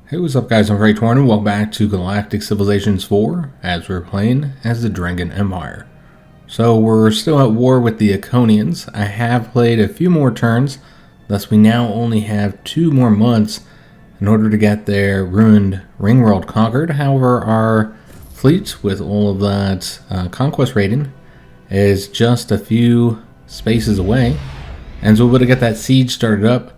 Hey, what's up guys, I'm Praetorian and welcome back to Galactic Civilizations IV as we're playing as the Drengin Empire. So we're still at war with the Iconians. I have played a few more turns, thus we now only have 2 more months in order to get their ruined ring world conquered. However, our fleet with all of that Conquest rating is just a few spaces away, and so we're able to get that siege started up.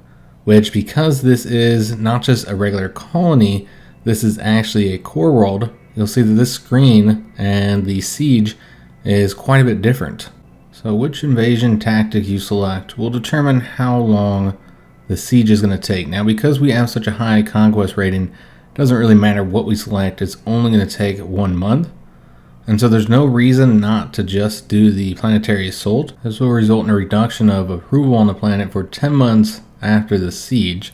Which, because this is not just a regular colony, this is actually a core world, you'll see that this screen and the siege is quite a bit different. So which invasion tactic you select will determine how long the siege is going to take. Now, because we have such a high conquest rating, it doesn't really matter what we select, it's only going to take 1 month. And so there's no reason not to just do the planetary assault. This will result in a reduction of approval on the planet for 10 months after the siege.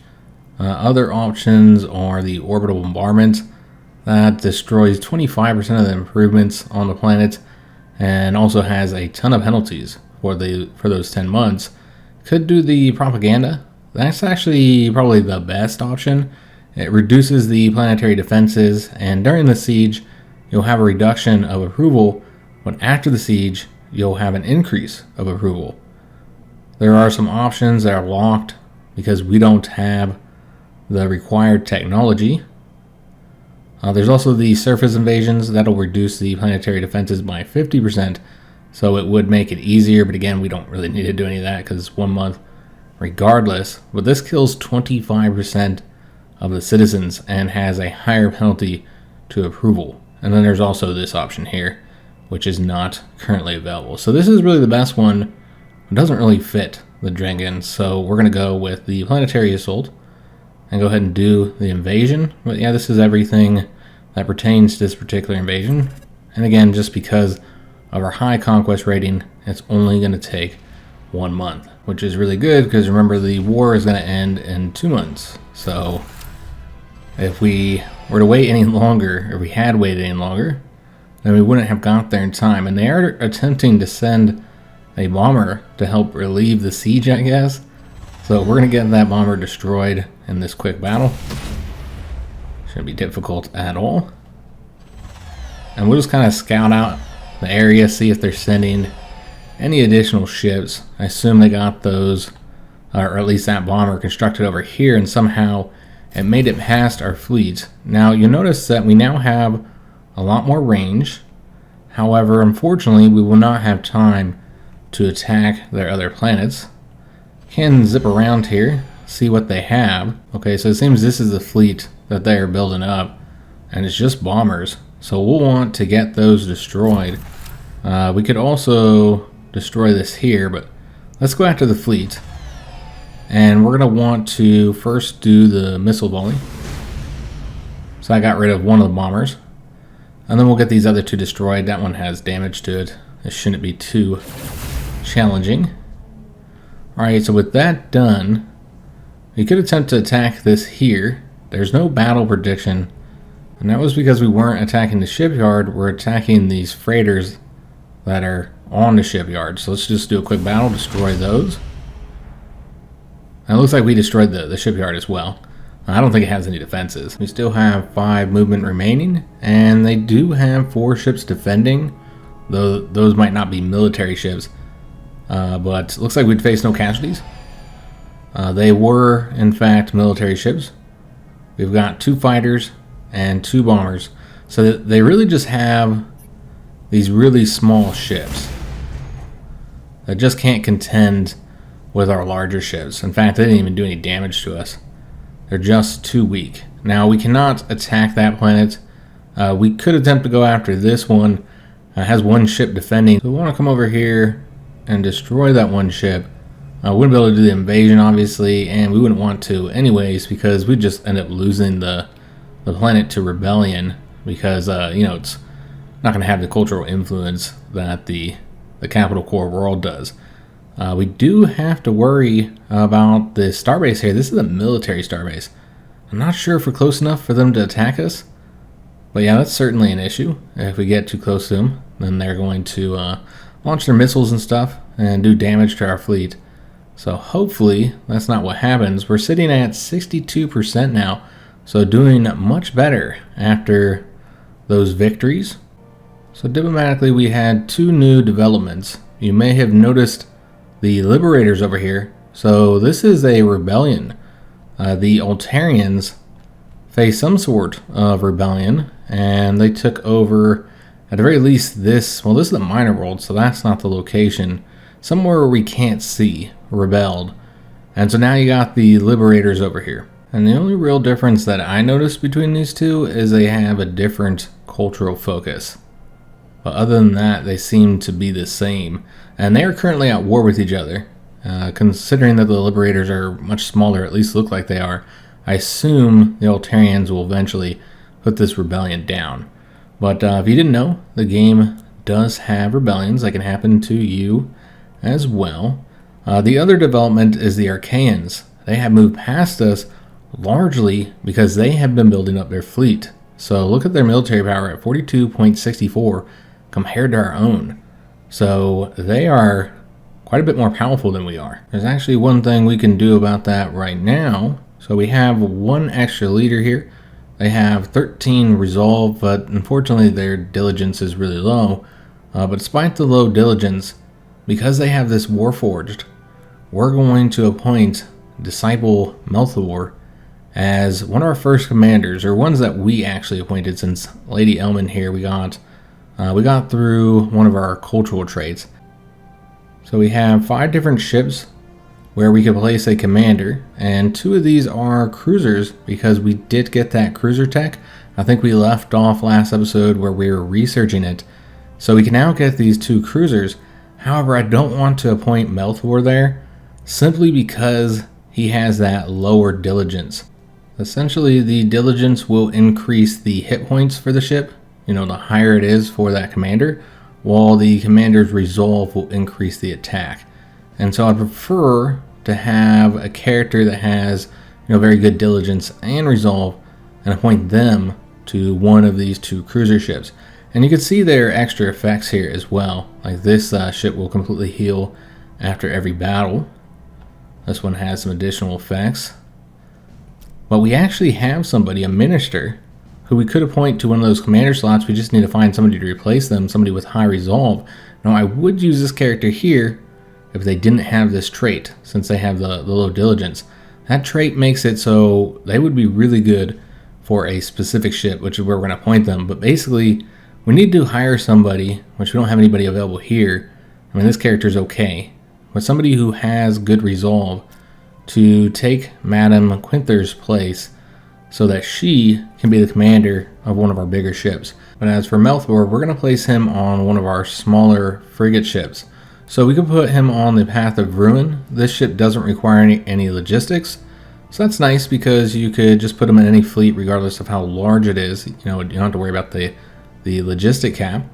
Other options are the orbital bombardment that destroys 25% of the improvements on the planet and also has a ton of penalties for those 10 months. Could do the propaganda. That's actually probably the best option. It reduces the planetary defenses, and during the siege you'll have a reduction of approval, but after the siege you'll have an increase of approval. There are some options that are locked because we don't have the required technology. There's also the surface invasions that'll reduce the planetary defenses by 50%, so it would make it easier, but again, we don't really need to do any of that because it's 1 month regardless. But this kills 25% of the citizens and has a higher penalty to approval. And then there's also this option here, which is not currently available. So this is really the best one. It doesn't really fit the Drengin, so we're going to go with the planetary assault and go ahead and do the invasion. But yeah, this is everything that pertains to this particular invasion. And again, just because of our high conquest rating, it's only going to take 1 month, which is really good because remember, the war is going to end in 2 months. So if we were to wait any longer, or we had waited any longer, then we wouldn't have got there in time. And they are attempting to send a bomber to help relieve the siege, I guess. So we're going to get that bomber destroyed in this quick battle. Shouldn't be difficult at all. And we'll just kind of scout out the area, see if they're sending any additional ships. I assume they got those, or at least that bomber constructed over here, and somehow it made it past our fleet. Now you'll notice that we now have a lot more range. However, unfortunately, we will not have time to attack their other planets. Can zip around here, see what they have. Okay, so it seems this is the fleet that they are building up, and it's just bombers. So we'll want to get those destroyed. We could also destroy this here, but let's go after the fleet. And we're going to want to first do the missile volley. So I got rid of one of the bombers. And then we'll get these other 2 destroyed. That one has damage to it. It shouldn't be too challenging. Alright, so with that done, we could attempt to attack this here. There's no battle prediction, and that was because we weren't attacking the shipyard, we're attacking these freighters that are on the shipyard. So let's just do a quick battle, destroy those. And it looks like we destroyed the shipyard as well. I don't think it has any defenses. We still have 5 movement remaining, and they do have 4 ships defending, though those might not be military ships. But it looks like we'd face no casualties. They were, in fact, military ships. We've got 2 fighters and 2 bombers. So they really just have these really small ships that just can't contend with our larger ships. In fact, they didn't even do any damage to us. They're just too weak. Now, we cannot attack that planet. We could attempt to go after this one. It has 1 ship defending. So we want to come over here and destroy that 1 ship. We wouldn't be able to do the invasion, obviously, and we wouldn't want to anyways because we'd just end up losing the planet to rebellion because, it's not going to have the cultural influence that the capital core world does. We do have to worry about the starbase here. This is a military starbase. I'm not sure if we're close enough for them to attack us, but yeah, that's certainly an issue. If we get too close to them, then they're going to launch their missiles and stuff and do damage to our fleet. So hopefully that's not what happens. We're sitting at 62% now. So doing much better after those victories. So diplomatically, we had 2 new developments. You may have noticed the Liberators over here. So this is a rebellion. The Altarians faced some sort of rebellion, and they took over, at the very least, this is the minor world, so that's not the location. Somewhere where we can't see, rebelled. And so now you got the Liberators over here. And the only real difference that I noticed between these two is they have a different cultural focus. But other than that, they seem to be the same. And they are currently at war with each other. Considering that the Liberators are much smaller, at least look like they are, I assume the Altarians will eventually put this rebellion down. But if you didn't know, the game does have rebellions that can happen to you as well. The other development is the Iconians. They have moved past us largely because they have been building up their fleet. So look at their military power at 42.64 compared to our own. So they are quite a bit more powerful than we are. There's actually one thing we can do about that right now. So we have 1 extra leader here. They have 13 resolve, but unfortunately their diligence is really low. But despite the low diligence, because they have this Warforged, we're going to appoint Disciple Melthor as one of our first commanders, or ones that we actually appointed, since Lady Elman here we got through one of our cultural traits. So we have 5 different ships where we can place a commander, and 2 of these are cruisers because we did get that cruiser tech. I think we left off last episode where we were researching it. So we can now get these 2 cruisers. However, I don't want to appoint Melthor there simply because he has that lower diligence. Essentially, the diligence will increase the hit points for the ship, the higher it is for that commander, while the commander's resolve will increase the attack. And so I prefer to have a character that has very good diligence and resolve, and appoint them to one of these 2 cruiser ships. And you can see their extra effects here as well. Like this ship will completely heal after every battle. This one has some additional effects. But we actually have somebody, a minister, who we could appoint to one of those commander slots. We just need to find somebody to replace them, somebody with high resolve. Now I would use this character here if they didn't have this trait, since they have the low diligence. That trait makes it so they would be really good for a specific ship, which is where we're going to appoint them. But basically, we need to hire somebody, which we don't have anybody available here. I mean, this character is okay, but somebody who has good resolve to take Madame Quinther's place so that she can be the commander of one of our bigger ships. But as for Melthor, we're going to place him on one of our smaller frigate ships. So we could put him on the Path of Ruin. This ship doesn't require any logistics. So that's nice because you could just put him in any fleet regardless of how large it is. You don't have to worry about the logistic cap.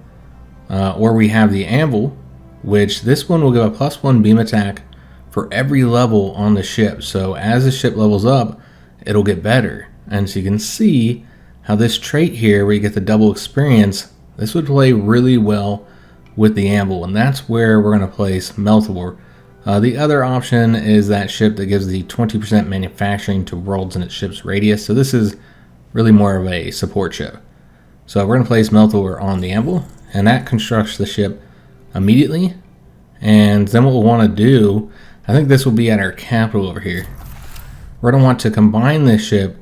Or we have the Anvil, which this one will give a +1 beam attack for every level on the ship. So as the ship levels up, it'll get better. And so you can see how this trait here, where you get the double experience, this would play really well with the Anvil, and that's where we're going to place Melthor. The other option is that ship that gives the 20% manufacturing to worlds in its ship's radius. So this is really more of a support ship. So we're going to place Melthor on the Anvil, and that constructs the ship immediately. And then what we'll want to do, I think this will be at our capital over here. We're going to want to combine this ship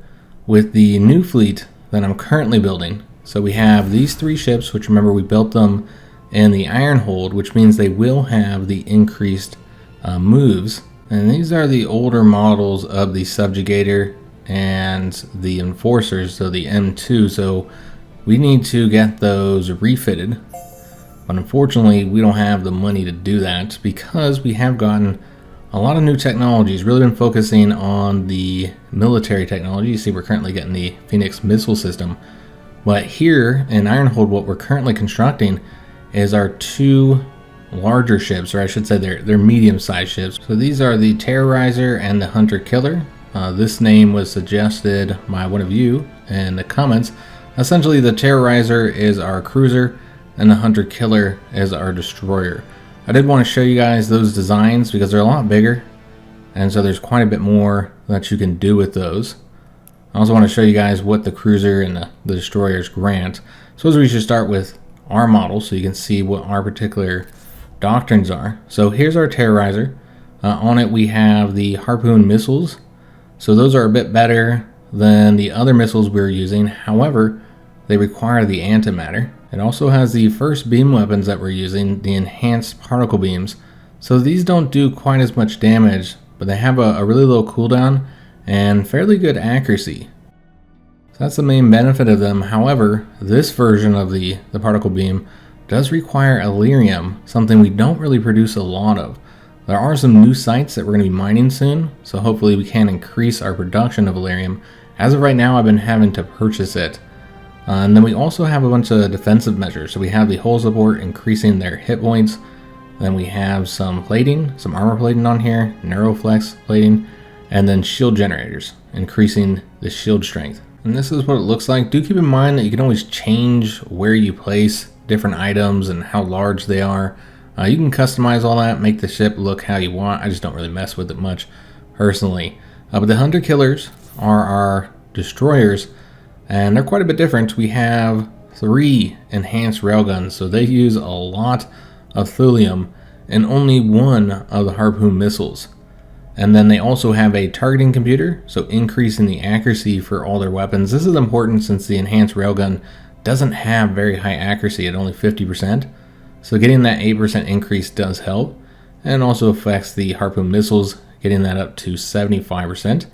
with the new fleet that I'm currently building. So we have these 3 ships, which remember we built them in the Ironhold, which means they will have the increased moves. And these are the older models of the Subjugator and the Enforcers, so the M2. So we need to get those refitted. But unfortunately, we don't have the money to do that because we have gotten a lot of new technologies, really been focusing on the military technology. You see we're currently getting the Phoenix missile system. But here in Ironhold, what we're currently constructing is our 2 larger ships, or I should say they're medium-sized ships. So these are the Terrorizer and the Hunter Killer. This name was suggested by one of you in the comments. Essentially, the Terrorizer is our cruiser, and the Hunter Killer is our destroyer. I did want to show you guys those designs because they're a lot bigger, and so there's quite a bit more that you can do with those. I also want to show you guys what the cruiser and the destroyers grant. So we should start with our model so you can see what our particular doctrines are. So here's our Terrorizer. On it we have the Harpoon missiles. So those are a bit better than the other missiles we're using. However, they require the antimatter. It also has the first beam weapons that we're using, the enhanced particle beams. So these don't do quite as much damage, but they have a really low cooldown and fairly good accuracy. So that's the main benefit of them. However, this version of the particle beam does require Elerium, something we don't really produce a lot of. There are some new sites that we're going to be mining soon, so hopefully we can increase our production of Elerium. As of right now, I've been having to purchase it. And then we also have a bunch of defensive measures. So we have the hull support increasing their hit points. Then we have some plating, some armor plating on here, Neuroflex plating, and then shield generators, increasing the shield strength. And this is what it looks like. Do keep in mind that you can always change where you place different items and how large they are. You can customize all that, make the ship look how you want. I just don't really mess with it much personally. But the Hunter Killers are our destroyers, and they're quite a bit different. We have 3 enhanced railguns, so they use a lot of thulium and only 1 of the Harpoon missiles. And then they also have a targeting computer, so increasing the accuracy for all their weapons. This is important since the enhanced railgun doesn't have very high accuracy at only 50%. So getting that 8% increase does help, and also affects the Harpoon missiles, getting that up to 75%.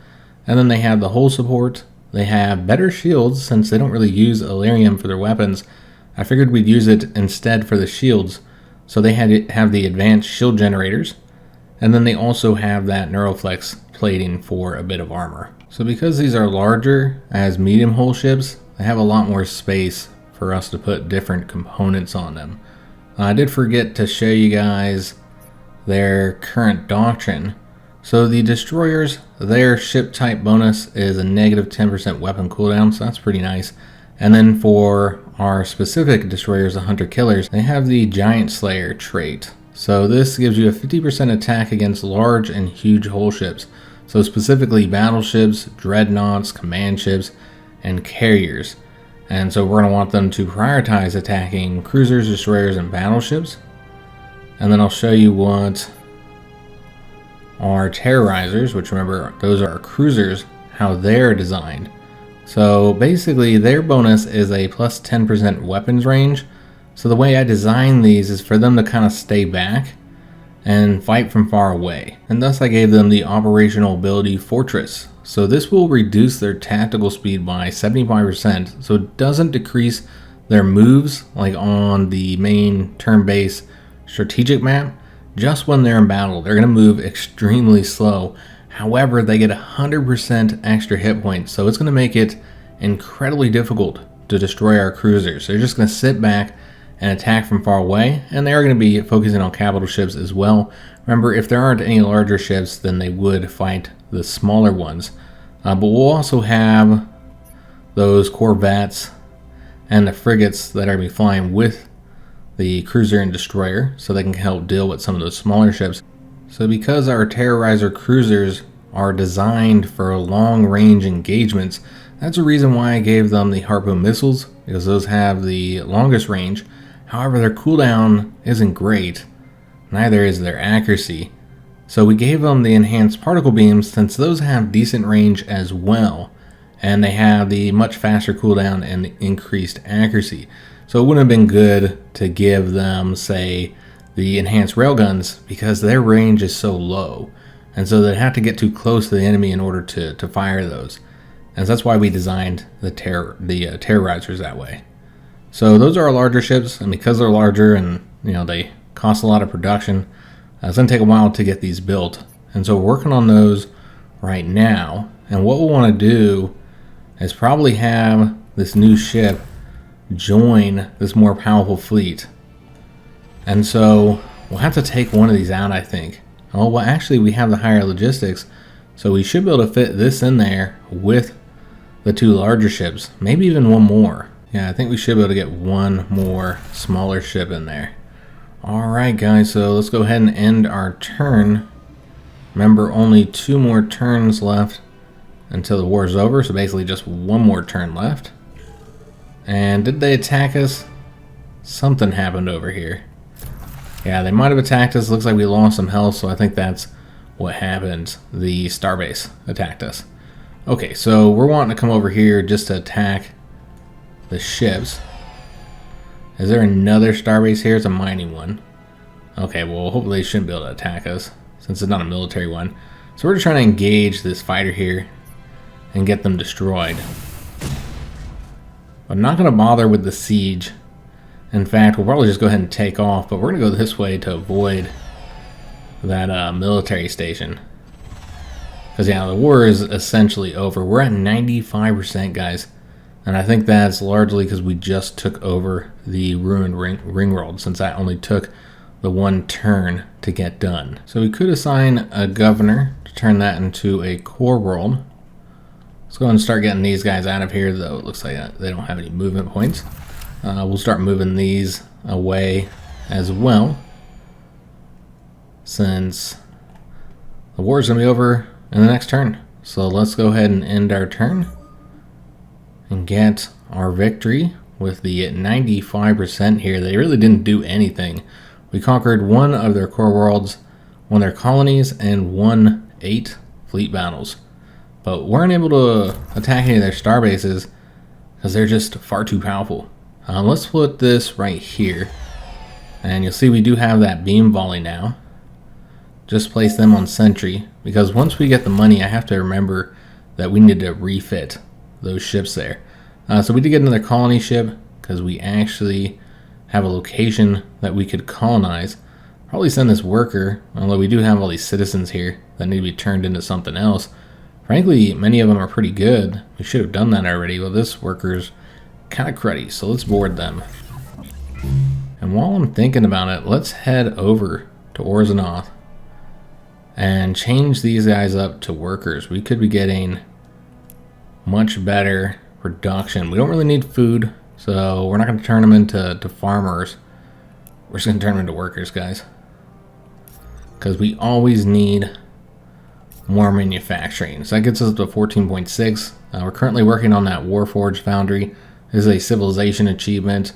And then they have the hull support. They have better shields since they don't really use Elerium for their weapons. I figured we'd use it instead for the shields. So they have the advanced shield generators. And then they also have that Neuroflex plating for a bit of armor. So because these are larger as medium hull ships, they have a lot more space for us to put different components on them. I did forget to show you guys their current doctrine. So the destroyers, their ship type bonus is a negative 10% weapon cooldown, so that's pretty nice. And then for our specific destroyers, the Hunter Killers, they have the Giant Slayer trait. So this gives you a 50% attack against large and huge hull ships. So specifically battleships, dreadnoughts, command ships, and carriers. And so we're going to want them to prioritize attacking cruisers, destroyers, and battleships. And then I'll show you what our Terrorizers, which remember those are our cruisers, how they're designed. So basically their bonus is a plus 10% weapons range. So the way I design these is for them to kind of stay back and fight from far away. And thus I gave them the operational ability Fortress. So this will reduce their tactical speed by 75%. So it doesn't decrease their moves like on the main turn-based strategic map. Just when they're in battle, they're going to move extremely slow. However, they get 100% extra hit points. So it's going to make it incredibly difficult to destroy our cruisers. They're just going to sit back and attack from far away, and they are going to be focusing on capital ships as well. Remember, if there aren't any larger ships, then they would fight the smaller ones. But we'll also have those corvettes and the frigates that are going to be flying with the cruiser and destroyer, so they can help deal with some of those smaller ships. So because our Terrorizer cruisers are designed for long-range engagements, that's a reason why I gave them the Harpoon missiles, because those have the longest range. However, their cooldown isn't great, neither is their accuracy. So we gave them the enhanced particle beams since those have decent range as well, and they have the much faster cooldown and the increased accuracy. So it wouldn't have been good to give them, say, the enhanced railguns because their range is so low, and so they'd have to get too close to the enemy in order to fire those. And so that's why we designed the Terrorizers that way. So those are our larger ships, and because they're larger and they cost a lot of production, it's going to take a while to get these built. And so we're working on those right now. And what we'll want to do is probably have this new ship join this more powerful fleet. And so we'll have to take one of these out, I think. Oh, well, actually, we have the higher logistics, so we should be able to fit this in there with the 2 larger ships, maybe even one more. Yeah, I think we should be able to get one more smaller ship in there. Alright guys, so let's go ahead and end our turn. Remember, only 2 more turns left until the war is over, so basically just one more turn left. And did they attack us? Something happened over here. Yeah, they might have attacked us. Looks like we lost some health, so I think that's what happened. The starbase attacked us. Okay, so we're wanting to come over here just to attack the ships. Is there another starbase here? It's a mining one. Okay, well, hopefully they shouldn't be able to attack us since it's not a military one. So we're just trying to engage this fighter here and get them destroyed. I'm not going to bother with the siege. In fact, we'll probably just go ahead and take off, but we're going to go this way to avoid that military station. Because, yeah, the war is essentially over. We're at 95%, guys. And I think that's largely because we just took over the ruined ring world, since that only took the one turn to get done. So we could assign a governor to turn that into a core world. Let's go ahead and start getting these guys out of here, though it looks like they don't have any movement points. We'll start moving these away as well, since the war is going to be over in the next turn. So let's go ahead and end our turn and get our victory with the 95% here. They really didn't do anything. We conquered one of their core worlds, one of their colonies, and won 8 fleet battles. But weren't able to attack any of their star bases because they're just far too powerful. Let's put this right here. And you'll see we do have that beam volley now. Just place them on sentry, because once we get the money, I have to remember that we need to refit those ships there. So we did get another colony ship, because we actually have a location that we could colonize. Probably send this worker, although we do have all these citizens here that need to be turned into something else. Frankly, many of them are pretty good. We should have done that already. Well, this worker's kind of cruddy, so let's board them. And while I'm thinking about it, let's head over to Orzanoth and change these guys up to workers. We could be getting much better production. We don't really need food, so we're not going to turn them into farmers. We're just going to turn them into workers, guys, because we always need more manufacturing. So that gets us up to 14.6. We're currently working on that Warforged Foundry. This is a civilization achievement,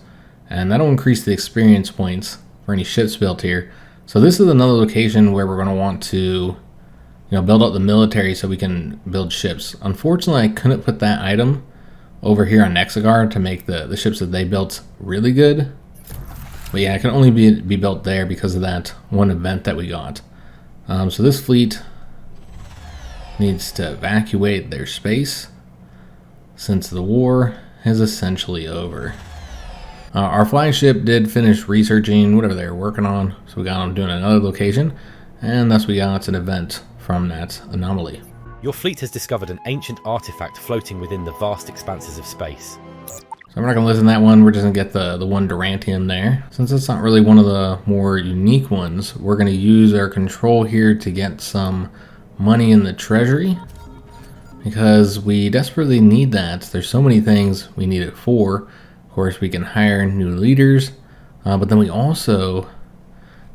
and that'll increase the experience points for any ships built here. So this is another location where we're going to want to, build up the military so we can build ships. Unfortunately, I couldn't put that item over here on Nexagar to make the ships that they built really good. But yeah, it can only be built there because of that one event that we got. So this fleet needs to evacuate their space since the war is essentially over. Our flagship did finish researching whatever they were working on, so we got them doing another location, and thus we got an event from that anomaly. Your fleet has discovered an ancient artifact floating within the vast expanses of space. So we're not going to listen to that one, we're just going to get the one Durantium there. Since it's not really one of the more unique ones, we're going to use our control here to get some money in the treasury, because we desperately need that. There's so many things we need it for. Of course, we can hire new leaders, but then we also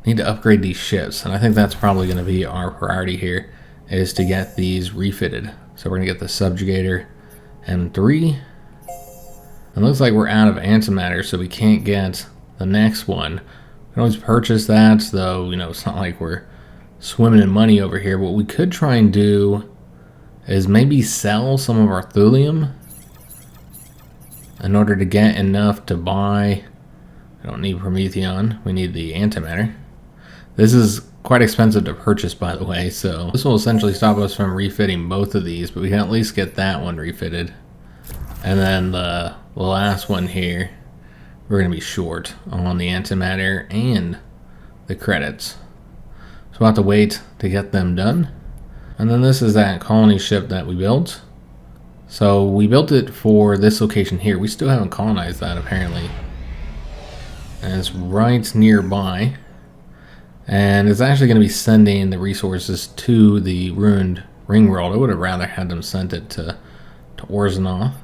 need to upgrade these ships, and I think that's probably going to be our priority here, is to get these refitted. So we're going to get the Subjugator M3. It looks like we're out of antimatter, so we can't get the next one. We can always purchase that, though, it's not like we're swimming in money over here. What we could try and do is maybe sell some of our thulium in order to get enough to buy. We don't need Prometheon, we need the antimatter. This is quite expensive to purchase, by the way, so this will essentially stop us from refitting both of these, but we can at least get that one refitted. And then the last one here, we're going to be short on the antimatter and the credits. So we'll have to wait to get them done. And then this is that colony ship that we built. So we built it for this location here. We still haven't colonized that, apparently. And it's right nearby. And it's actually going to be sending the resources to the ruined ring world. I would have rather had them sent it to Orzanoth.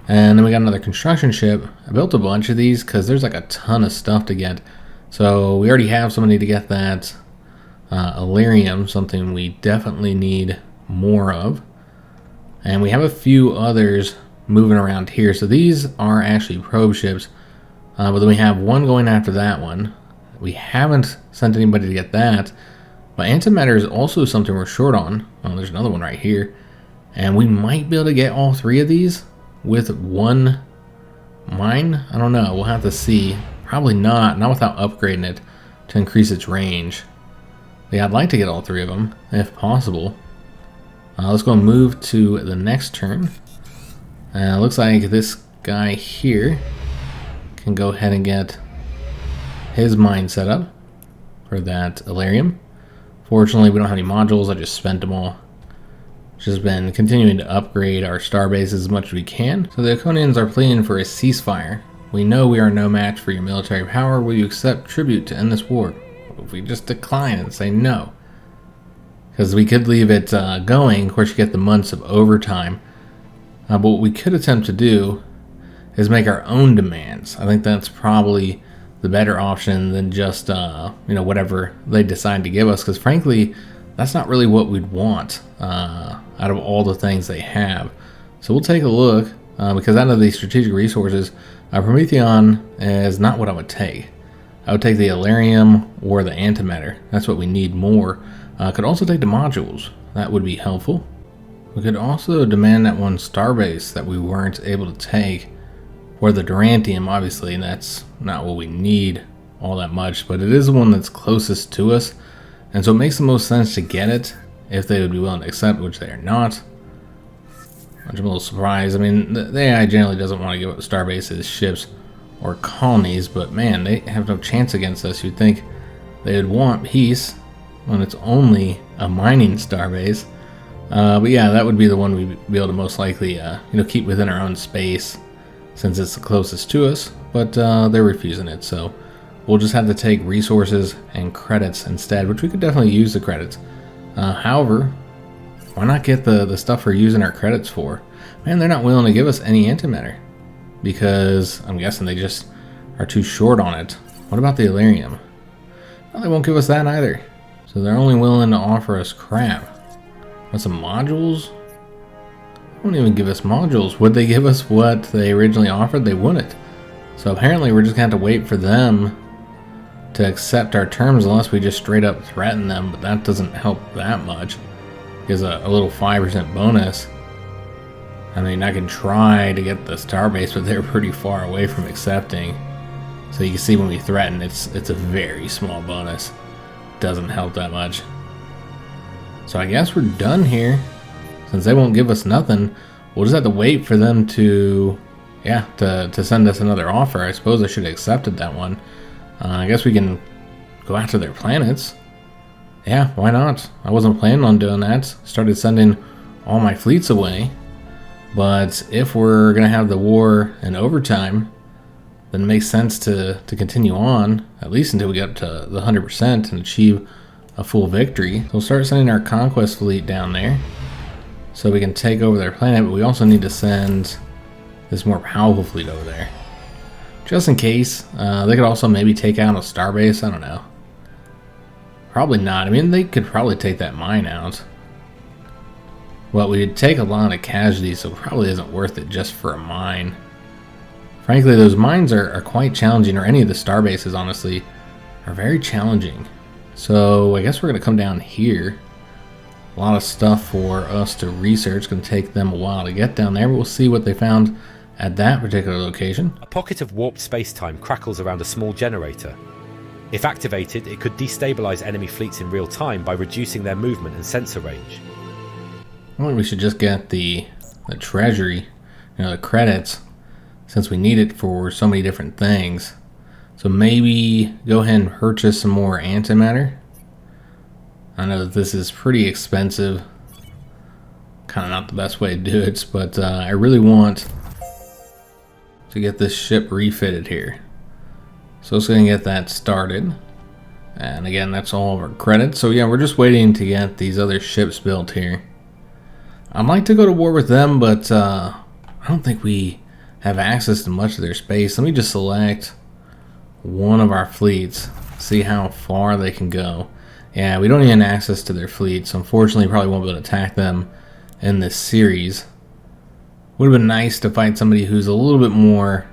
And then we got another construction ship. I built a bunch of these because there's like a ton of stuff to get. So we already have somebody to get that Illyrium, something we definitely need more of. And we have a few others moving around here. So these are actually probe ships. But then we have one going after that one. We haven't sent anybody to get that. But antimatter is also something we're short on. Oh, there's another one right here. And we might be able to get all three of these with one mine. I don't know. We'll have to see. Probably not. Not without upgrading it to increase its range. But yeah, I'd like to get all three of them, if possible. Let's go and move to the next turn. Looks like this guy here can go ahead and get his mine set up for that Illyrium. Fortunately, we don't have any modules. I just spent them all. Just been continuing to upgrade our starbase as much as we can. So the Iconians are pleading for a ceasefire. We know we are no match for your military power. Will you accept tribute to end this war? If we just decline and say no? Because we could leave it going. Of course, you get the months of overtime. But what we could attempt to do is make our own demands. I think that's probably the better option than just, whatever they decide to give us. Because frankly, that's not really what we'd want out of all the things they have. So we'll take a look. Because out of these strategic resources, Prometheon is not what I would take. I would take the Illyrium or the antimatter. That's what we need more. Could also take the modules. That would be helpful. We could also demand that one starbase that we weren't able to take. Or the Durantium, obviously, and that's not what we need all that much. But it is the one that's closest to us. And so it makes the most sense to get it if they would be willing to accept, which they are not. Which I'm a little surprised. I mean, the AI generally doesn't want to give up starbases, ships, or colonies. But man, they have no chance against us. You'd think they would want peace when it's only a mining starbase. But yeah, that would be the one we'd be able to most likely keep within our own space since it's the closest to us. But they're refusing it, so we'll just have to take resources and credits instead, which we could definitely use the credits. However, why not get the stuff we're using our credits for? Man, they're not willing to give us any antimatter because I'm guessing they just are too short on it. What about the Illyrium? Well, they won't give us that either. So they're only willing to offer us crap. Want some modules? They won't even give us modules. Would they give us what they originally offered? They wouldn't. So apparently we're just going to have to wait for them to accept our terms unless we just straight up threaten them. But that doesn't help that much. Gives a little 5% bonus. I mean, I can try to get the starbase, but they're pretty far away from accepting. So you can see when we threaten, it's a very small bonus. Doesn't help that much. So I guess we're done here. Since they won't give us nothing, we'll just have to wait for them to send us another offer. I suppose I should have accepted that one. I guess we can go after their planets. Yeah, why not? I wasn't planning on doing that. Started sending all my fleets away. But if we're going to have the war in overtime, then it makes sense to continue on, at least until we get up to the 100% and achieve a full victory. So we'll start sending our Conquest fleet down there so we can take over their planet, but we also need to send this more powerful fleet over there. Just in case. They could also maybe take out a starbase, I don't know. Probably not. I mean, they could probably take that mine out. Well, we'd take a lot of casualties, so it probably isn't worth it just for a mine. Frankly, those mines are quite challenging, or any of the starbases, honestly, are very challenging. So I guess we're going to come down here. A lot of stuff for us to research. It's going to take them a while to get down there, but we'll see what they found at that particular location. A pocket of warped space-time crackles around a small generator. If activated, it could destabilize enemy fleets in real time by reducing their movement and sensor range. I think we should just get the treasury, the credits, since we need it for so many different things. So maybe go ahead and purchase some more antimatter. I know that this is pretty expensive. Kind of not the best way to do it, but I really want to get this ship refitted here. So let's go and get that started. And again, that's all of our credits. So yeah, we're just waiting to get these other ships built here. I'd like to go to war with them, but I don't think we have access to much of their space. Let me just select one of our fleets, see how far they can go. Yeah, we don't even have access to their fleet, so unfortunately probably won't be able to attack them in this series. Would have been nice to fight somebody who's a little bit more,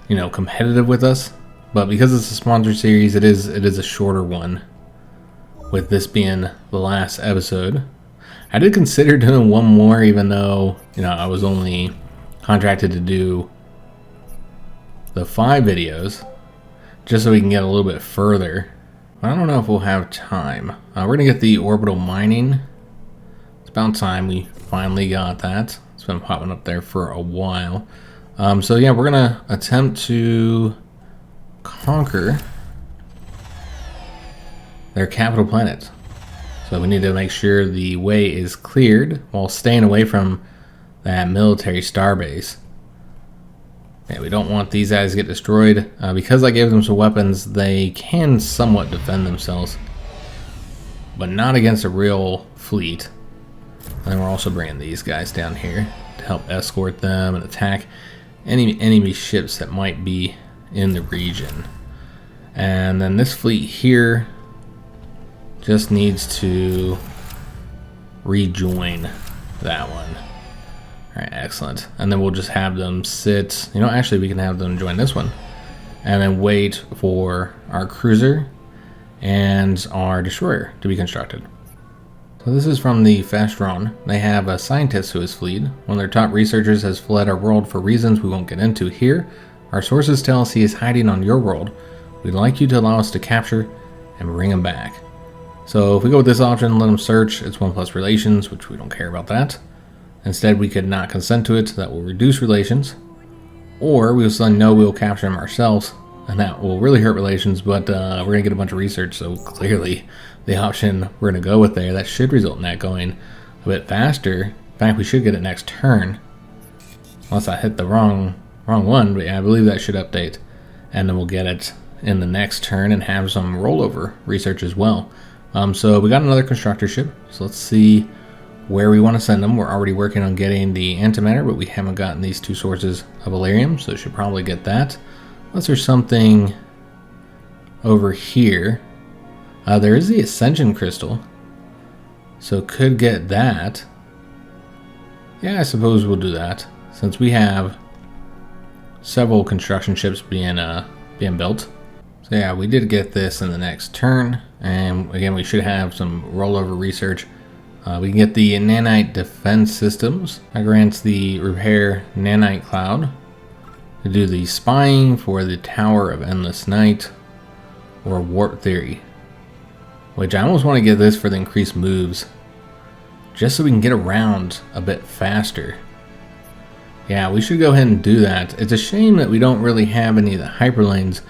you know, competitive with us. But because it's a sponsored series, it is a shorter one. With this being the last episode. I did consider doing one more, even though, you know, I was only contracted to do the 5 videos, just so we can get a little bit further. I don't know if we'll have time. We're going to get the orbital mining. It's about time we finally got that. It's been popping up there for a while. So yeah, we're going to attempt to conquer their capital planet. So we need to make sure the way is cleared while staying away from that military starbase. Yeah, we don't want these guys to get destroyed. Because I gave them some weapons, they can somewhat defend themselves, but not against a real fleet. And then we're also bringing these guys down here to help escort them and attack any enemy ships that might be in the region. And then this fleet here just needs to rejoin that one. Alright, excellent. And then we'll just have them sit, you know, actually we can have them join this one. And then wait for our cruiser and our destroyer to be constructed. So this is from the Centauron. They have a scientist who has fled. One of their top researchers has fled our world for reasons we won't get into here. Our sources tell us he is hiding on your world. We'd like you to allow us to capture and bring him back. So if we go with this option, let them search, it's 1+ relations, which we don't care about that. Instead, we could not consent to it, that will reduce relations. Or we will suddenly know we will capture him ourselves, and that will really hurt relations, but we're going to get a bunch of research, so clearly the option we're going to go with there, that should result in that going a bit faster. In fact, we should get it next turn. Unless I hit the wrong one, but yeah, I believe that should update. And then we'll get it in the next turn and have some rollover research as well. So we got another constructor ship, so let's see where we want to send them. We're already working on getting the antimatter, but we haven't gotten these 2 sources of Illyrium, so we should probably get that. Unless there's something over here. There is the Ascension Crystal, so could get that. Yeah, I suppose we'll do that, since we have several construction ships being built. So yeah, we did get this in the next turn, and again, we should have some rollover research. We can get the nanite defense systems. That grants the repair nanite cloud to do the spying for the Tower of Endless Night or warp theory, which I almost want to get this for the increased moves, just so we can get around a bit faster. Yeah, we should go ahead and do that. It's a shame that we don't really have any of the hyperlanes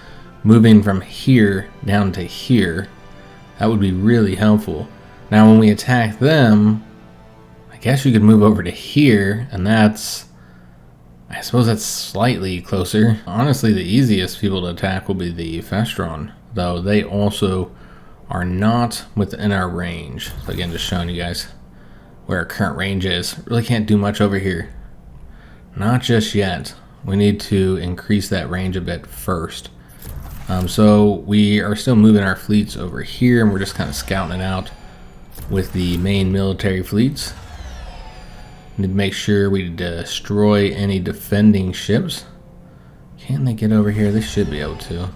moving from here down to here. That would be really helpful. Now when we attack them, I guess you could move over to here, and I suppose that's slightly closer. Honestly, the easiest people to attack will be the Centauron, though they also are not within our range. So again, just showing you guys where our current range is. Really can't do much over here. Not just yet. We need to increase that range a bit first. So we are still moving our fleets over here, and we're just kind of scouting it out with the main military fleets. Need to make sure we destroy any defending ships. Can they get over here? They should be able to.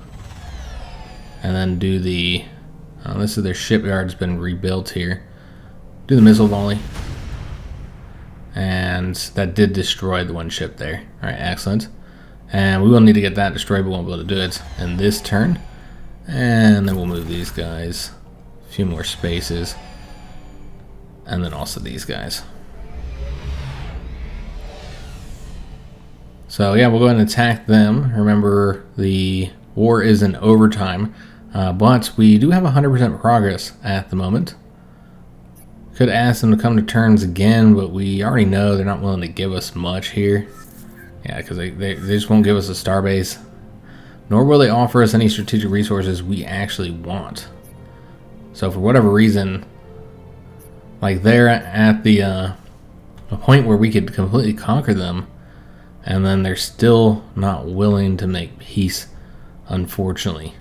And then do the... this is their shipyard's been rebuilt here. Do the missile volley. And that did destroy the one ship there. Alright, excellent. And we will need to get that destroyed, but we won't be able to do it in this turn. And then we'll move these guys a few more spaces. And then also these guys. So yeah, we'll go ahead and attack them. Remember, the war is in overtime, but we do have 100% progress at the moment. Could ask them to come to terms again, but we already know they're not willing to give us much here. Yeah, because they just won't give us a starbase, nor will they offer us any strategic resources we actually want. So for whatever reason, like they're at the point where we could completely conquer them, and then they're still not willing to make peace, unfortunately.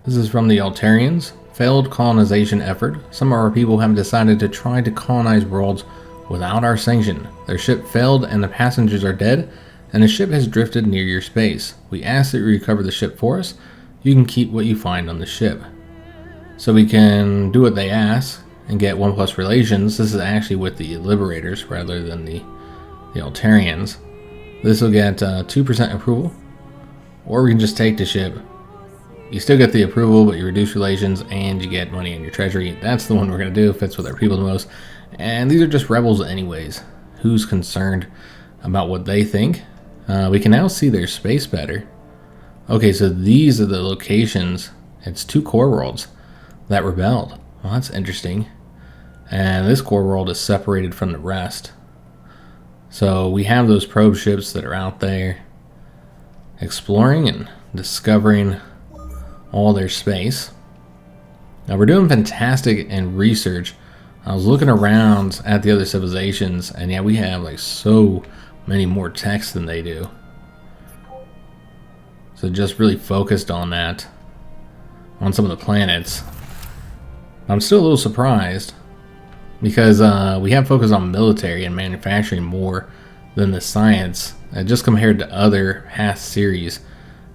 This is from the Altarians. Failed colonization effort. Some of our people have decided to try to colonize worlds without our sanction. Their ship failed and the passengers are dead, and the ship has drifted near your space. We ask that you recover the ship for us. You can keep what you find on the ship. So we can do what they ask and get 1+ relations. This is actually with the Liberators rather than the Altarians. This will get 2% approval, or we can just take the ship. You still get the approval, but you reduce relations and you get money in your treasury. That's the one we're going to do. Fits with our people the most. And these are just rebels anyways. Who's concerned about what they think? We can now see their space better. Okay, so these are the locations. It's 2 core worlds that rebelled. Well, that's interesting. And this core world is separated from the rest. So we have those probe ships that are out there exploring and discovering all their space. Now we're doing fantastic in research. I was looking around at the other civilizations, and yeah, we have like so many more techs than they do. So just really focused on that, on some of the planets. I'm still a little surprised because we have focused on military and manufacturing more than the science, just compared to other past series.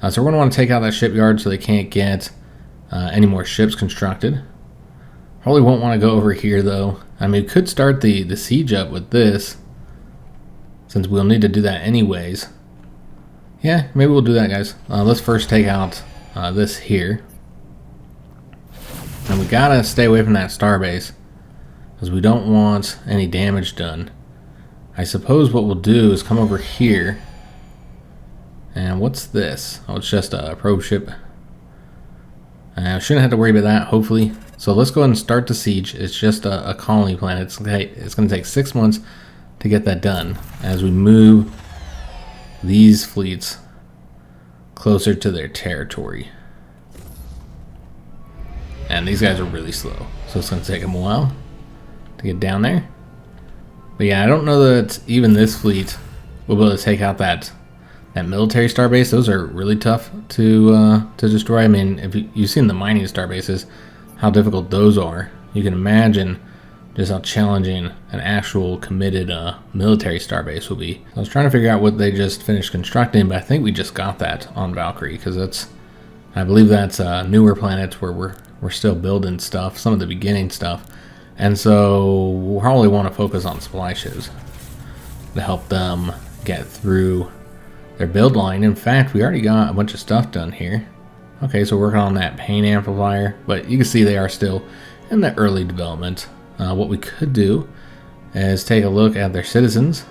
So we're going to want to take out that shipyard so they can't get any more ships constructed. Probably won't want to go over here though. I mean, we could start the siege up with this, since we'll need to do that anyways. Yeah, maybe we'll do that, guys. Let's first take out this here. And we gotta stay away from that starbase, because we don't want any damage done. I suppose what we'll do is come over here. And what's this? Oh, it's just a probe ship. I shouldn't have to worry about that, hopefully. So let's go ahead and start the siege. It's just a colony planet. It's going to take 6 months to get that done as we move these fleets closer to their territory. And these guys are really slow, so it's going to take them a while to get down there. But yeah, I don't know that even this fleet will be able to take out that military starbase. Those are really tough to destroy. I mean, if you've seen the mining starbases, how difficult those are, you can imagine just how challenging an actual committed military starbase will be. I was trying to figure out what they just finished constructing, but I think we just got that on Valkyrie, because I believe that's newer planets where we're still building stuff, some of the beginning stuff, and so we'll probably want to focus on supply ships to help them get through their build line. In fact, we already got a bunch of stuff done here. Okay, so working on that pain amplifier, but you can see they are still in the early development. What we could do is take a look at their citizens,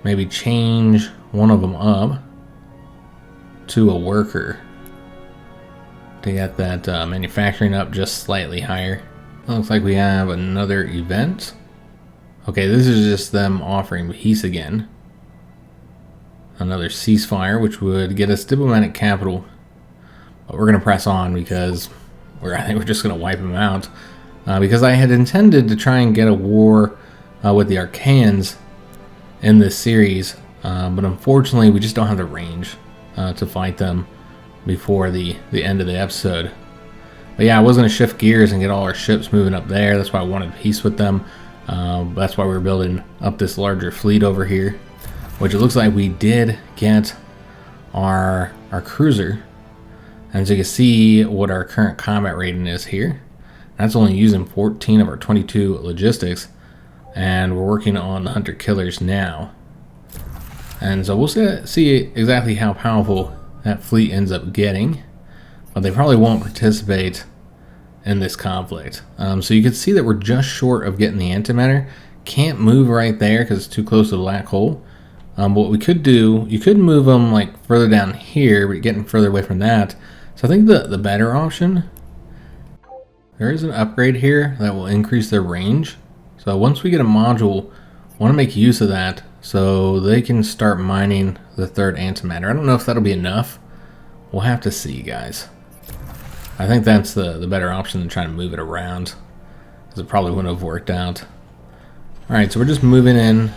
maybe change one of them up to a worker to get that manufacturing up just slightly higher. It looks like we have another event. Okay, this is just them offering peace again. Another ceasefire, which would get us diplomatic capital. But we're going to press on because I think we're just going to wipe them out. Because I had intended to try and get a war with the Iconians in this series. But unfortunately, we just don't have the range to fight them before the end of the episode. But yeah, I was going to shift gears and get all our ships moving up there. That's why I wanted peace with them. That's why we're building up this larger fleet over here. Which it looks like we did get our cruiser. And so you can see what our current combat rating is here. That's only using 14 of our 22 logistics. And we're working on the hunter killers now. And so we'll see exactly how powerful that fleet ends up getting. But they probably won't participate in this conflict. So you can see that we're just short of getting the antimatter. Can't move right there because it's too close to the black hole. But what we could do, you could move them like further down here, but getting further away from that. So I think the better option, there is an upgrade here that will increase their range. So once we get a module, I want to make use of that so they can start mining the third antimatter. I don't know if that'll be enough. We'll have to see, guys. I think that's the better option than trying to move it around, because it probably wouldn't have worked out. Alright, so we're just moving in.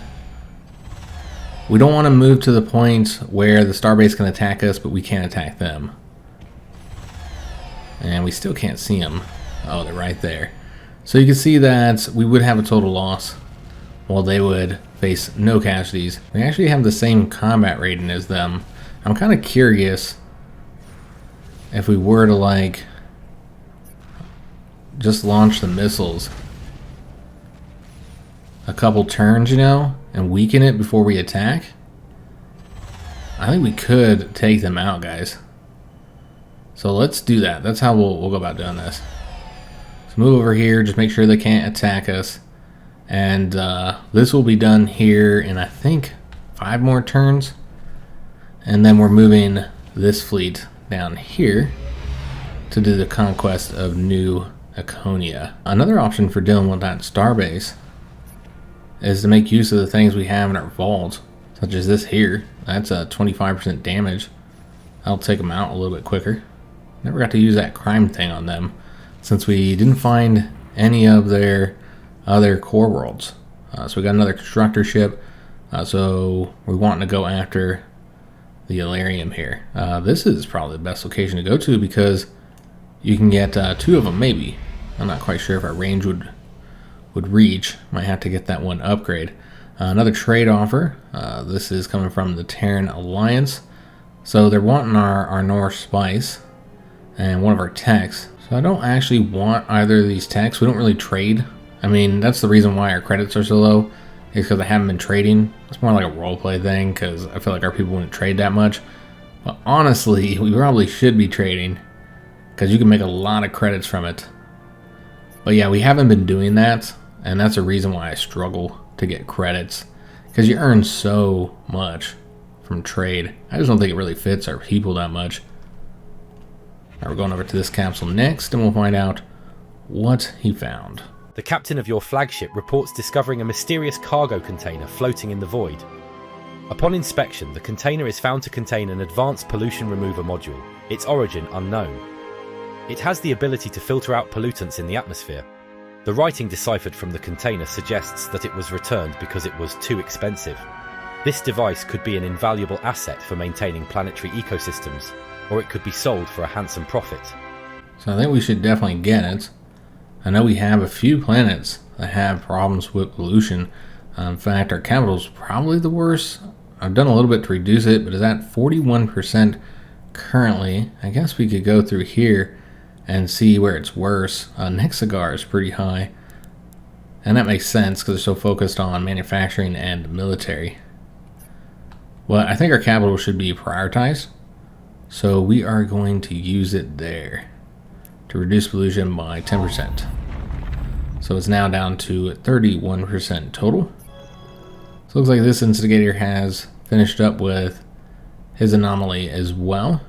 We don't want to move to the point where the starbase can attack us, but we can't attack them. And we still can't see them. Oh, they're right there. So you can see that we would have a total loss while they would face no casualties. We actually have the same combat rating as them. I'm kind of curious if we were to like just launch the missiles a couple turns, you know, and weaken it before we attack. I think we could take them out, guys. So let's do that. That's how we'll go about doing this. So move over here, just make sure they can't attack us. And this will be done here in, I think, 5 more turns. And then we're moving this fleet down here to do the conquest of New Iconia. Another option for dealing with that starbase is to make use of the things we have in our vaults, such as this here. That's a 25% damage. That'll take them out a little bit quicker. Never got to use that crime thing on them, since we didn't find any of their other core worlds. So we got another constructor ship. So we're wanting to go after the Illyrium here. This is probably the best location to go to because you can get 2 of them, maybe. I'm not quite sure if our range would reach. Might have to get that one upgrade. Another trade offer. This is coming from the Terran Alliance. So they're wanting our Arnor spice and one of our techs. So I don't actually want either of these techs. We don't really trade. I mean, that's the reason why our credits are so low, is because I haven't been trading. It's more like a roleplay thing, because I feel like our people wouldn't trade that much. But honestly, we probably should be trading, because you can make a lot of credits from it. But yeah, we haven't been doing that, and that's a reason why I struggle to get credits, because you earn so much from trade. I just don't think it really fits our people that much. Now we're going over to this capsule next, and we'll find out what he found. The captain of your flagship reports discovering a mysterious cargo container floating in the void. Upon inspection, the container is found to contain an advanced pollution remover module, its origin unknown. It has the ability to filter out pollutants in the atmosphere. The writing deciphered from the container suggests that it was returned because it was too expensive. This device could be an invaluable asset for maintaining planetary ecosystems, or it could be sold for a handsome profit. So I think we should definitely get it. I know we have a few planets that have problems with pollution. In fact, our capital's probably the worst. I've done a little bit to reduce it, but it's at 41% currently. I guess we could go through here and see where it's worse. Nexigar is pretty high, and that makes sense because they're so focused on manufacturing and military. Well, I think our capital should be prioritized, so we are going to use it there to reduce pollution by 10%. So it's now down to 31% total. So it looks like this instigator has finished up with his anomaly as well.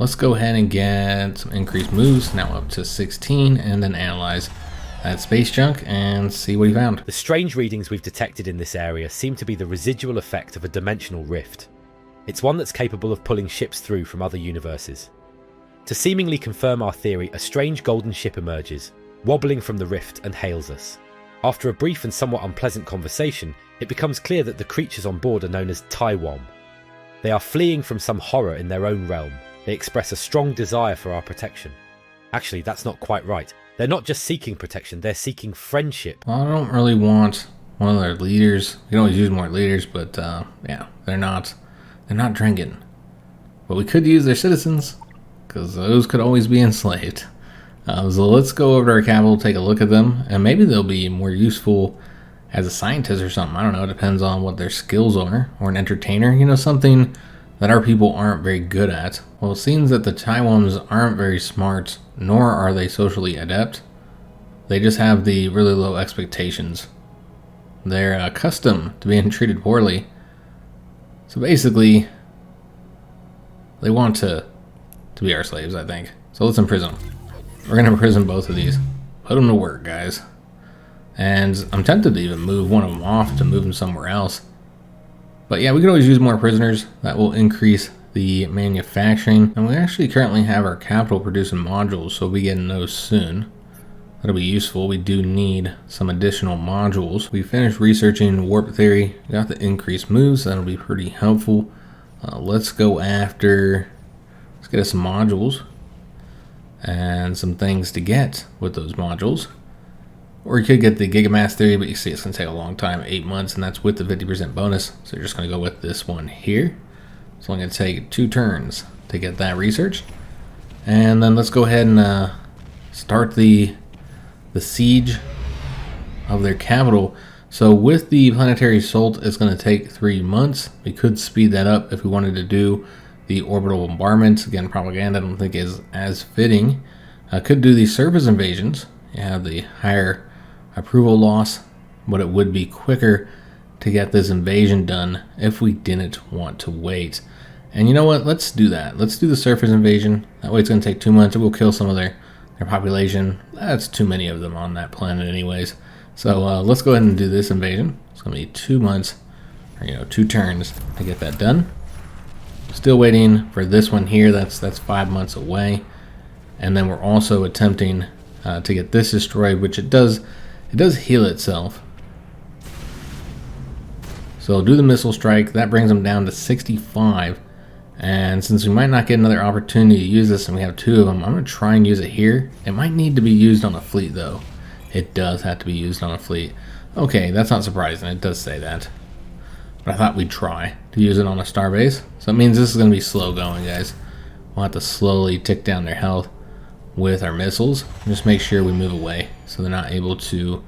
Let's go ahead and get some increased moves, now up to 16, and then analyze that space junk and see what he found. The strange readings we've detected in this area seem to be the residual effect of a dimensional rift. It's one that's capable of pulling ships through from other universes. To seemingly confirm our theory, a strange golden ship emerges, wobbling from the rift, and hails us. After a brief and somewhat unpleasant conversation, it becomes clear that the creatures on board are known as Taiwan. They are fleeing from some horror in their own realm. They express a strong desire for our protection. Actually, that's not quite right. They're not just seeking protection, they're seeking friendship. Well, I don't really want one of their leaders. You can always use more leaders, but yeah, they're not Drengin. But we could use their citizens, because those could always be enslaved. So let's go over to our capital, take a look at them, and maybe they'll be more useful as a scientist or something. I don't know, it depends on what their skills are, or an entertainer, you know, something that our people aren't very good at. Well, it seems that the Taiwans aren't very smart, nor are they socially adept. They just have the really low expectations. They're accustomed to being treated poorly. So basically, they want to be our slaves, I think. So let's imprison them. We're going to imprison both of these. Put them to work, guys. And I'm tempted to even move one of them off to move them somewhere else. But yeah, we can always use more prisoners. That will increase the manufacturing. And we actually currently have our capital producing modules, so we'll be getting those soon. That'll be useful. We do need some additional modules. We finished researching warp theory. Got the increased moves. That'll be pretty helpful. Let's go after... Let's get us some modules and some things to get with those modules. Or you could get the Gigamass theory, but you see it's going to take a long time, 8 months, and that's with the 50% bonus. So you're just going to go with this one here. It's only going to take 2 turns to get that research. And then let's go ahead and start the siege of their capital. So with the planetary assault, it's going to take 3 months. We could speed that up if we wanted to do the orbital bombardments. Again, propaganda I don't think is as fitting. Could do the surface invasions. You have the higher approval loss, but it would be quicker to get this invasion done if we didn't want to wait. And you know what? Let's do that. Let's do the surface invasion. That way it's going to take 2 months. It will kill some of their population. That's too many of them on that planet anyways. So let's go ahead and do this invasion. It's going to be 2 months, or 2 turns to get that done. Still waiting for this one here. That's 5 months away. And then we're also attempting to get this destroyed, which it does heal itself. So do the missile strike. That brings them down to 65. And since we might not get another opportunity to use this, and we have 2 of them, I'm going to try and use it here. It might need to be used on a fleet, though. It does have to be used on a fleet. Okay, that's not surprising. It does say that. But I thought we'd try to use it on a starbase. So it means this is going to be slow going, guys. We'll have to slowly tick down their health with our missiles. Just make sure we move away so they're not able to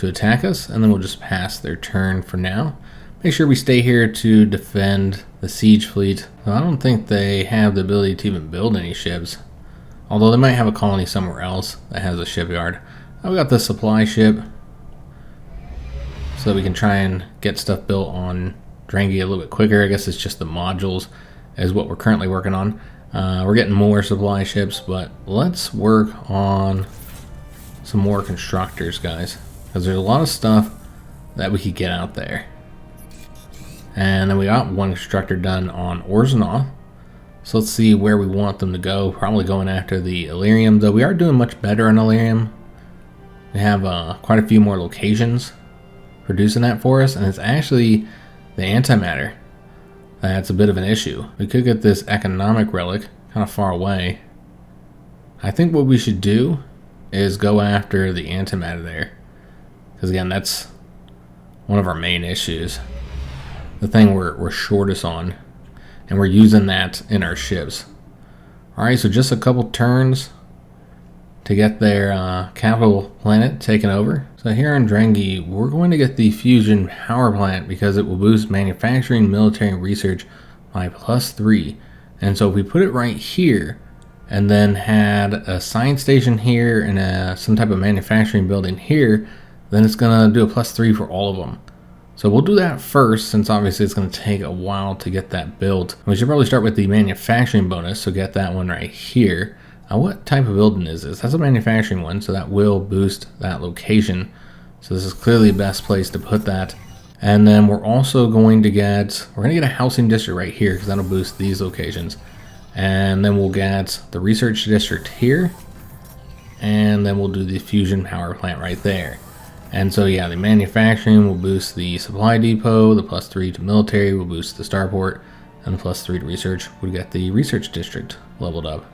attack us. And then we'll just pass their turn for now. Make sure we stay here to defend the siege fleet. I don't think they have the ability to even build any ships. Although they might have a colony somewhere else that has a shipyard. We got the supply ship, so that we can try and get stuff built on Drengin a little bit quicker. I guess it's just the modules is what we're currently working on. We're getting more supply ships, but let's work on some more constructors, guys, because there's a lot of stuff that we could get out there. And then we got one constructor done on Orzanoth. So let's see where we want them to go. Probably going after the Illyrium, though we are doing much better on Illyrium. We have quite a few more locations producing that for us, and it's actually the antimatter that's a bit of an issue. We could get this economic relic kind of far away. I think what we should do is go after the antimatter there, because again, that's one of our main issues. The thing we're shortest on, and we're using that in our ships. Alright, so just a couple turns to get their capital planet taken over. So here on Drengin, we're going to get the fusion power plant because it will boost manufacturing, military, and research by +3. And so if we put it right here, and then had a science station here and some type of manufacturing building here, then it's going to do a +3 for all of them. So we'll do that first, since obviously it's going to take a while to get that built. We should probably start with the manufacturing bonus, so get that one right here. What type of building is this? That's a manufacturing one, so that will boost that location. So this is clearly the best place to put that. And then we're also going to get a housing district right here, because that'll boost these locations. And then we'll get the research district here. And then we'll do the fusion power plant right there. And so yeah, the manufacturing will boost the supply depot, the +3 to military will boost the starport, and the +3 to research would get the research district leveled up.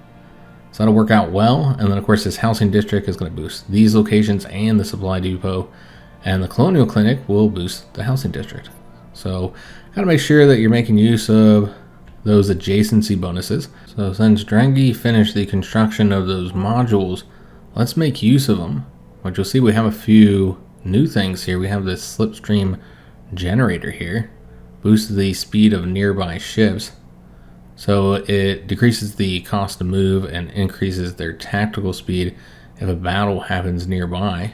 So that'll work out well. And then of course this housing district is going to boost these locations and the supply depot, and the colonial clinic will boost the housing district. So gotta make sure that you're making use of those adjacency bonuses. So since Drengin finished the construction of those modules, let's make use of them. But you'll see we have a few new things here. We have this slipstream generator here, boosts the speed of nearby ships. So it decreases the cost to move and increases their tactical speed if a battle happens nearby.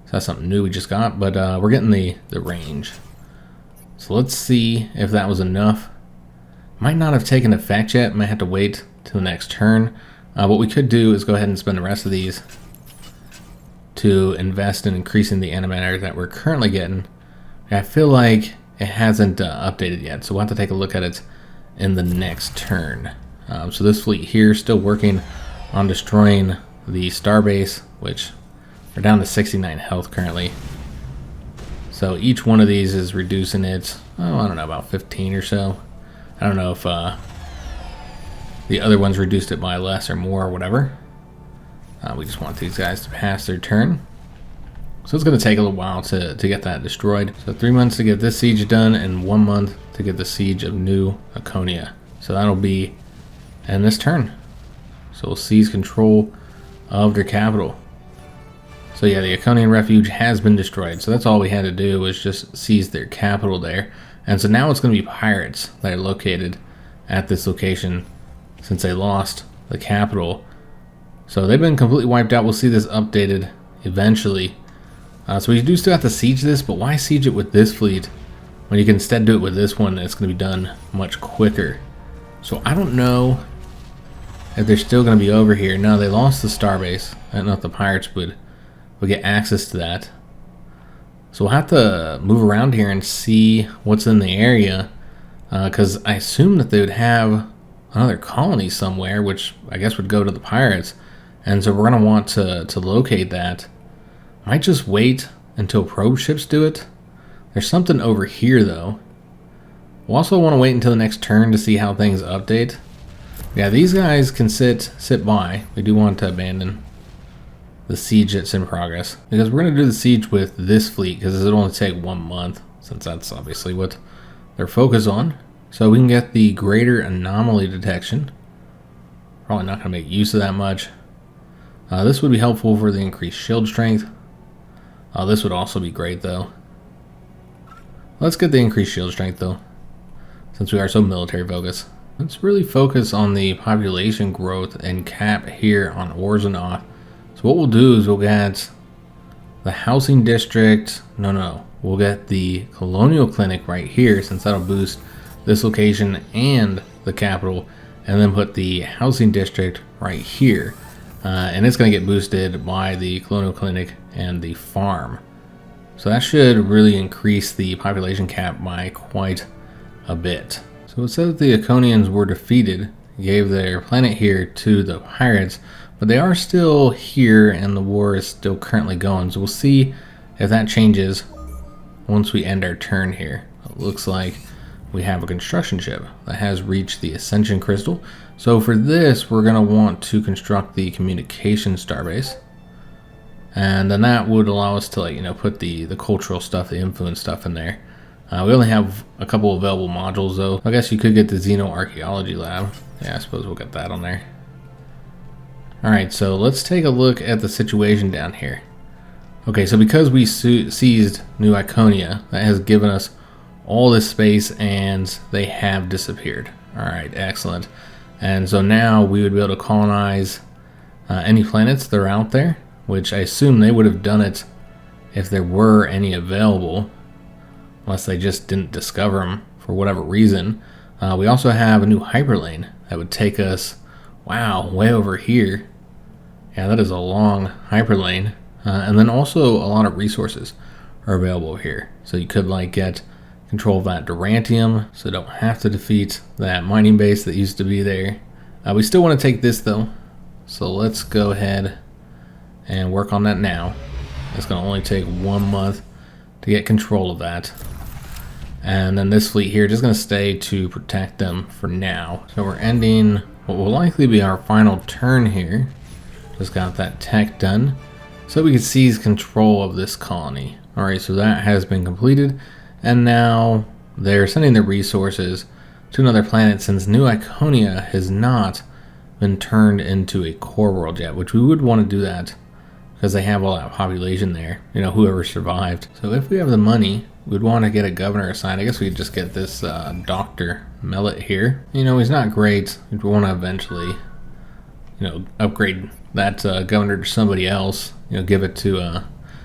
So that's something new we just got, but we're getting the range. So let's see if that was enough. Might not have taken effect yet, might have to wait till the next turn. What we could do is go ahead and spend the rest of these to invest in increasing the animator that we're currently getting. I feel like it hasn't updated yet, so we'll have to take a look at it in the next turn. So this fleet here is still working on destroying the starbase, which we're down to 69 health currently. So each one of these is reducing it, I don't know, about 15 or so. I don't know if the other ones reduced it by less or more or whatever. We just want these guys to pass their turn. So it's going to take a little while to get that destroyed. So 3 months to get this siege done, and 1 month to get the siege of New Iconia. So that'll be in this turn. So we'll seize control of their capital. So yeah, the Iconian refuge has been destroyed. So that's all we had to do, was just seize their capital there. And so now it's going to be pirates that are located at this location, since they lost the capital. So they've been completely wiped out. We'll see this updated eventually. So we do still have to siege this, but why siege it with this fleet when you can instead do it with this one? It's going to be done much quicker. So I don't know if they're still going to be over here. No, they lost the starbase. I don't know if the pirates would get access to that. So we'll have to move around here and see what's in the area, because I assume that they would have another colony somewhere, which I guess would go to the pirates. And so we're going to want to locate that. Might just wait until probe ships do it. There's something over here though. We'll also want to wait until the next turn to see how things update. Yeah, these guys can sit by. We do want to abandon the siege that's in progress, because we're going to do the siege with this fleet, because it'll only take 1 month, since that's obviously what they're focused on. So we can get the greater anomaly detection. Probably not going to make use of that much. This would be helpful for the increased shield strength. This would also be great though. Let's get the increased shield strength though, since we are so military focused. Let's really focus on the population growth and cap here on Orzanoth. So what we'll do is we'll get the housing district. No, we'll get the colonial clinic right here, since that'll boost this location and the capital, and then put the housing district right here. And it's going to get boosted by the colonial clinic and the farm. So that should really increase the population cap by quite a bit. So it said that the Iconians were defeated, gave their planet here to the pirates, but they are still here and the war is still currently going. So we'll see if that changes once we end our turn here. It looks like we have a construction ship that has reached the Ascension Crystal. So for this, we're going to want to construct the communication starbase. And then that would allow us to, like, put the cultural stuff, the influence stuff in there. We only have a couple available modules though. I guess you could get the Xenoarchaeology Lab. Yeah, I suppose we'll get that on there. Alright, so let's take a look at the situation down here. Okay, so because we seized New Iconia, that has given us all this space and they have disappeared. Alright, excellent. And so now we would be able to colonize any planets that are out there, which I assume they would have done it if there were any available, unless they just didn't discover them for whatever reason. We also have a new hyperlane that would take us, wow, way over here. Yeah, that is a long hyperlane. And then also a lot of resources are available here. So you could get control of that Durantium, so don't have to defeat that mining base that used to be there. We still want to take this though, so let's go ahead and work on that now. It's going to only take 1 month to get control of that. And then this fleet here just going to stay to protect them for now. So we're ending what will likely be our final turn here. Just got that tech done, so we can seize control of this colony. Alright, so that has been completed. And now they're sending their resources to another planet, since New Iconia has not been turned into a core world yet, which we would want to do that because they have all that population there, whoever survived. So if we have the money, we'd want to get a governor assigned. I guess we could just get this Dr. Mellet here. He's not great. We'd want to eventually, upgrade that governor to somebody else, give it to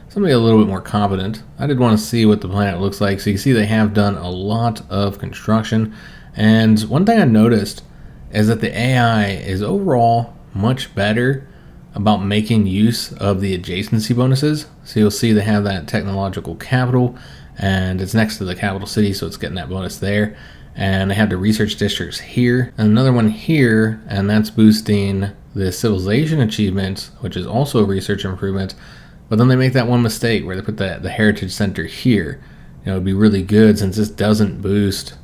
somebody a little bit more competent. I did want to see what the planet looks like. So you can see they have done a lot of construction. And one thing I noticed is that the AI is overall much better about making use of the adjacency bonuses. So you'll see they have that technological capital, and it's next to the capital city, so it's getting that bonus there. And they have the research districts here, and another one here, and that's boosting the civilization achievement, which is also a research improvement. But then they make that one mistake where they put the heritage center here. It'd be really good, since this doesn't boost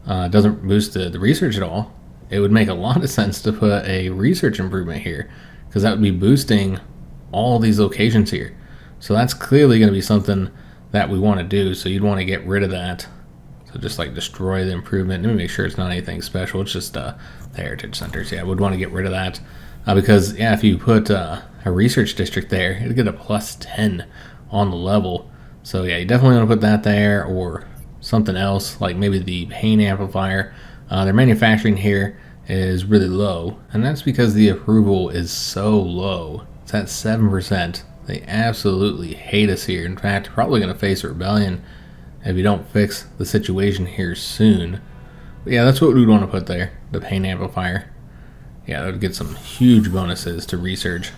the research at all. It would make a lot of sense to put a research improvement here, because that would be boosting all these locations here. So that's clearly going to be something that we want to do. So you'd want to get rid of that. So just like destroy the improvement. Let me make sure it's not anything special. It's just the heritage centers. Yeah, I would want to get rid of that. Because, yeah, if you put a research district there, it'll get a +10 on the level. So, yeah, you definitely want to put that there, or something else, like maybe the pain amplifier. Their manufacturing here is really low, and that's because the approval is so low. It's at 7%. They absolutely hate us here. In fact, probably going to face a rebellion if you don't fix the situation here soon. But yeah, that's what we'd want to put there, the pain amplifier. Yeah, that would get some huge bonuses to research.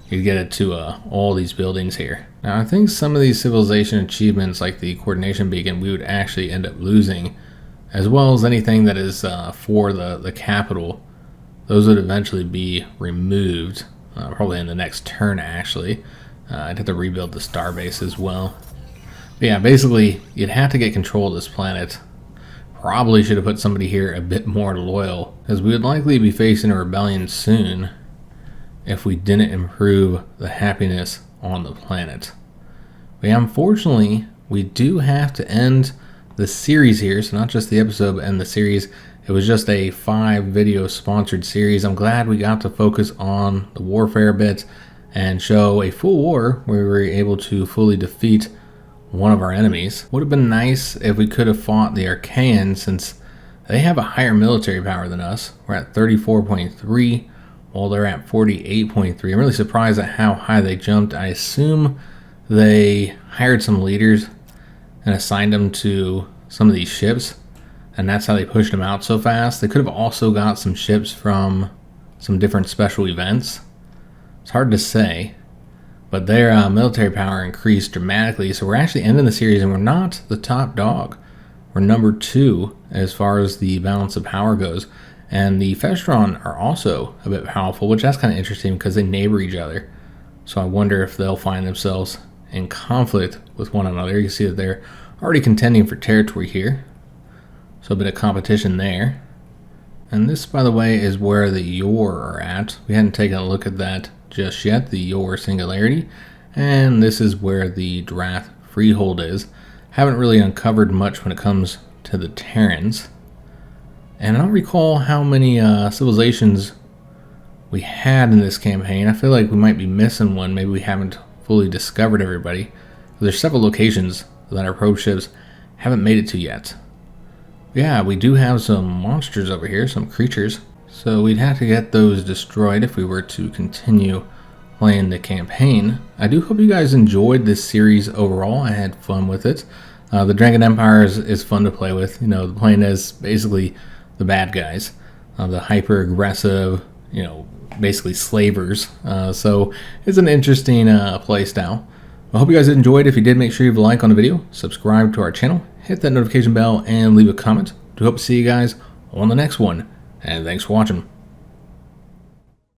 You'd get it to all these buildings here. Now, I think some of these civilization achievements, like the coordination beacon, we would actually end up losing, as well as anything that is for the capital. Those would eventually be removed, probably in the next turn, actually. I'd have to rebuild the starbase as well. But yeah, basically, you'd have to get control of this planet. Probably should have put somebody here a bit more loyal, as we would likely be facing a rebellion soon if we didn't improve the happiness on the planet. But yeah, unfortunately, we do have to end the series here, so not just the episode, but end the series. It was just a 5-video sponsored series. I'm glad we got to focus on the warfare a bit and show a full war where we were able to fully defeat one of our enemies. Would have been nice if we could have fought the Iconians, since they have a higher military power than us. We're at 34.3 while they're at 48.3. I'm really surprised at how high they jumped. I assume they hired some leaders and assigned them to some of these ships, and that's how they pushed them out so fast. They could have also got some ships from some different special events. It's hard to say. But their military power increased dramatically, so we're actually ending the series, and we're not the top dog. We're number 2 as far as the balance of power goes. And the Centauron are also a bit powerful, which that's kind of interesting because they neighbor each other. So I wonder if they'll find themselves in conflict with one another. You can see that they're already contending for territory here. So a bit of competition there. And this, by the way, is where the Yor are at. We hadn't taken a look at that just yet, the Yor Singularity, and this is where the Drath Freehold is. Haven't really uncovered much when it comes to the Terrans, and I don't recall how many civilizations we had in this campaign. I feel like we might be missing one. Maybe we haven't fully discovered everybody. There's several locations that our probe ships haven't made it to yet. Yeah, we do have some monsters over here, some creatures. So we'd have to get those destroyed if we were to continue playing the campaign. I do hope you guys enjoyed this series overall. I had fun with it. The Drengin Empire is fun to play with. You know, playing as basically the bad guys, the hyper aggressive, you know, basically slavers. So it's an interesting play style. I hope you guys enjoyed. If you did, make sure you leave a like on the video, subscribe to our channel, hit that notification bell, and leave a comment. We hope to see you guys on the next one. And thanks for watching.